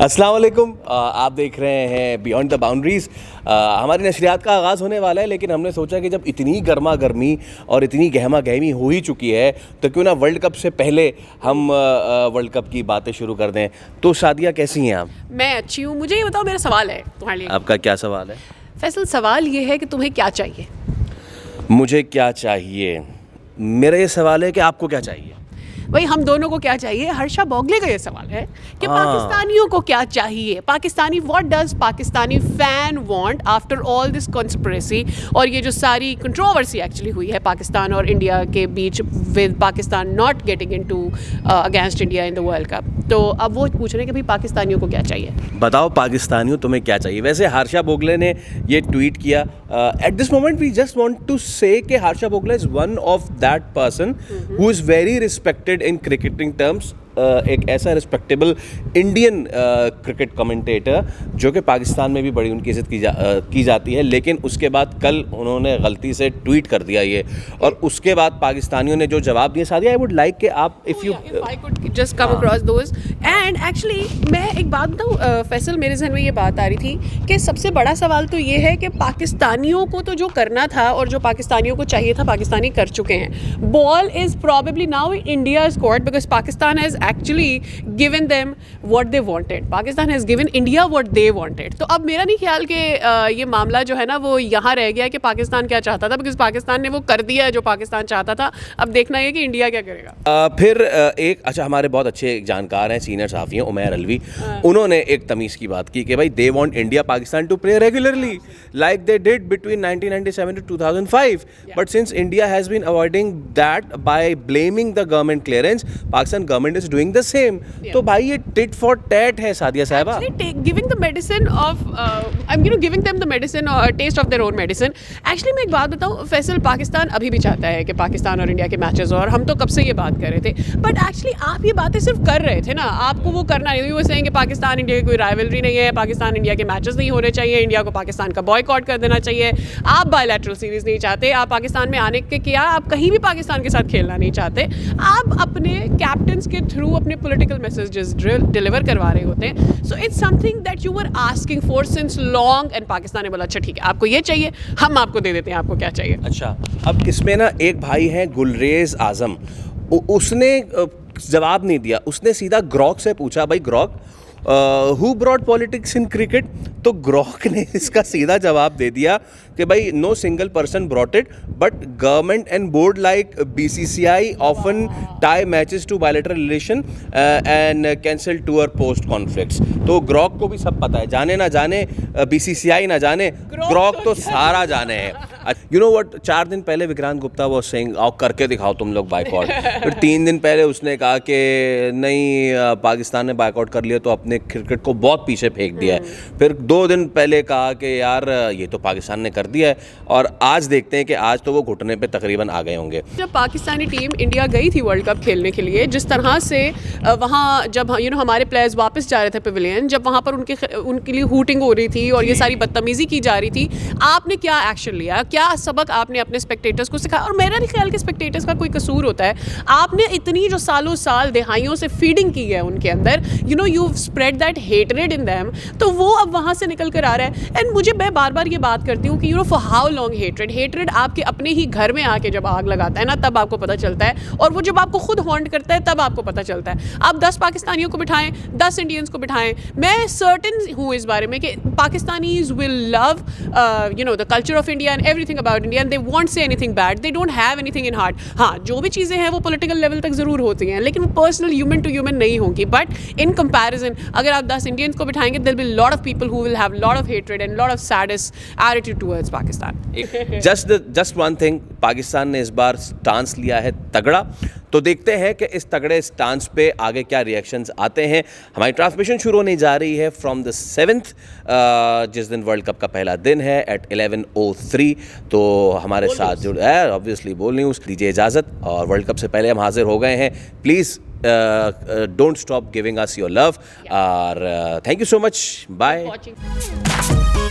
अस्सलाम वालेकुम, आप देख रहे हैं बियॉन्ड द बाउंड्रीज़। हमारी नशरियात का आगाज़ होने वाला है, लेकिन हमने सोचा कि जब इतनी गर्मा गर्मी और इतनी गहमा गहमी हो ही चुकी है तो क्यों ना वर्ल्ड कप से पहले हम वर्ल्ड कप की बातें शुरू कर दें। तो शादिया कैसी हैं आप? मैं अच्छी हूँ। मुझे ये बताओ, मेरा सवाल है तुम्हारे लिए। आपका क्या सवाल है? फैसल, सवाल ये है कि तुम्हें क्या चाहिए? मुझे क्या चाहिए? मेरा ये सवाल है कि आपको क्या चाहिए? भाई, हम दोनों को क्या चाहिए? हर्षा बोगले का ये सवाल है कि पाकिस्तानियों को क्या चाहिए। Pakistani, what does Pakistani fan want after all this conspiracy और ये जो सारी कंट्रोवर्सी एक्चुअली हुई है पाकिस्तान और इंडिया के बीच, with Pakistan not getting into against India in the world cup. तो अब वो पूछ रहे हैं कि भाई पाकिस्तानियों को क्या चाहिए। बताओ पाकिस्तानियों, तुम्हें क्या चाहिए? वैसे हर्षा बोगले ने ये ट्वीट किया। At this moment we just want to say कि Harsha Bhogle is one of that person who is very respected in cricketing terms. एक ऐसा रिस्पेक्टेबल इंडियन क्रिकेट कमेंटेटर जो कि पाकिस्तान में भी बड़ी उनकी इज़्ज़त की जाती है, लेकिन उसके बाद कल उन्होंने गलती से ट्वीट कर दिया ये, और उसके बाद पाकिस्तानियों ने जो जवाब दिया। सादिया, आई वुड लाइक कि आप if I could just come across those. And actually मैं एक बात बताऊँ फैसल, मेरे जहन में ये बात आ रही थी कि सबसे बड़ा सवाल तो ये है कि पाकिस्तानियों को तो जो करना था और जो पाकिस्तानियों को चाहिए था, पाकिस्तानी कर चुके हैं। Ball is probably now in India's court because Pakistan has actually given them what they wanted. Pakistan has given India what they wanted. तो अब मेरा नहीं ख्याल कि ये मामला जो है ना वो यहाँ रह गया कि पाकिस्तान क्या चाहता था, बिकॉज पाकिस्तान ने वो कर दिया है जो पाकिस्तान चाहता था। अब देखना है कि इंडिया क्या करेगा। फिर हमारे बहुत अच्छे जानकार हैं, सीनियर सहाफ़ी हैं, उमैर अलवी। उन्होंने एक तमीज़ की बात की कि भाई they want India Pakistan to play regularly like they did between 1997 to 2005, but since India has been avoiding that by blaming the government clearance, Pakistan government is doing the same. तो भाई ये टिट फॉर टैट है सादिया साहिबा। Giving the medicine of giving them the medicine और taste of their own medicine. Actually मैं एक बात बताऊं फैसल, पाकिस्तान अभी भी चाहता है कि पाकिस्तान और इंडिया के मैचेस, और हम तो कब से ये बात कर रहे थे, बट एक्चुअली आप ये बातें सिर्फ कर रहे थे ना, आपको वो करना नहीं। वो सेइंग कि पाकिस्तान इंडिया की कोई राइवलरी नहीं है, पाकिस्तान इंडिया के मैचेस नहीं होने चाहिए, इंडिया को पाकिस्तान का बॉयकॉट कर देना चाहिए। आप बायलैटरल सीरीज नहीं चाहते, आप पाकिस्तान में आने के क्या, आप कहीं भी पाकिस्तान के साथ खेलना नहीं चाहते। आप अपने कैप्टन्स के थ्रू अपने पॉलिटिकल मैसेजेस डिलीवर करवा रहे होते हैं। So it's something that you were asking for since long, and Pakistan ने बोला अच्छा ठीक है, आपको ये चाहिए, हम आपको दे देते हैं, आपको क्या चाहिए। अच्छा, अब इसमें ना एक भाई है गुलरेज आजम, उसने जवाब नहीं दिया, उसने सीधा ग्रॉक से पूछा, भाई Grok who brought politics in cricket? तो ग्रॉक ने इसका सीधा जवाब दे दिया कि भाई no single person brought it, but government and board like BCCI often tie matches to bilateral relation and cancel tour post conflicts. तो ग्रॉक को भी सब पता है, जाने ना जाने, BCCI ना जाने, ग्रॉक तो सारा जाने है। यू नो व्हाट, 4 दिन पहले विक्रांत गुप्ता वो सिंह आओ करके दिखाओ तुम लोग बाइकआउट। फिर 3 दिन पहले उसने कहा कि नहीं पाकिस्तान ने बाइकआउट कर लिया तो अपने क्रिकेट को बहुत पीछे फेंक दिया है। फिर 2 दिन पहले कहा कि यार ये तो पाकिस्तान ने कर दिया है, और आज देखते हैं कि आज तो वो घुटने पे तकरीबन आ गए होंगे। जब पाकिस्तानी टीम इंडिया गई थी वर्ल्ड कप खेलने के लिए, जिस तरह से वहाँ जब हमारे प्लेयर्स वापस जा रहे थे पवेलियन, जब वहाँ पर उनके लिए हूटिंग हो रही थी और ये सारी बदतमीजी की जा रही थी, आपने क्या एक्शन लिया, क्या सबक आपने अपने स्पेक्टेटर्स को सिखाया? और मेरा नहीं ख्याल कि स्पेक्टेटर्स का कोई कसूर होता है। आपने इतनी जो सालों साल दहाइयों से फीडिंग की है उनके अंदर, you spread that hatred in them, तो वो अब वहाँ से निकल कर आ रहा है। एंड मुझे मैं बार बार ये बात करती हूँ कि फॉर हाउ लॉन्ग हेटरेड आपके अपने ही घर में आके जब आग लगाता है ना, तब आपको पता चलता है, और वो जब आपको खुद हॉन्ट करता है तब आपको पता चलता है। आप 10 पाकिस्तानियों को बिठाएं, 10 इंडियंस को बिठाएं, मैं सर्टेन हूँ इस बारे में कि Pakistanis will love the culture of India and everything about India, and they won't say anything bad, they don't have anything in heart. हाँ, जो भी चीज़ें हैं वो पॉलिटिकल लेवल तक ज़रूर होती हैं, लेकिन वो पर्सनल ह्यूमन टू ह्यूमन नहीं होंगी। बट इन कंपैरिजन अगर आप 10 इंडियंस को बिठाएंगे, there will be lot of people who will have lot of hatred and lot of saddest attitude towards Pakistan. Just one thing, Pakistan ने इस बार स्टांस लिया है तगड़ा, तो देखते हैं कि इस तगड़े स्टांस पे आगे क्या रिएक्शंस आते हैं। हमारी ट्रांसमिशन शुरू होने जा रही है फ्रॉम द 7th, जिस दिन वर्ल्ड कप का पहला दिन है एट 11:03। तो हमारे साथ जुड़ है ऑब्वियसली बोल न्यूज़, दीजिए इजाज़त, और वर्ल्ड कप से पहले हम हाजिर हो गए हैं। Please don't stop giving us your love, और thank you so much, bye.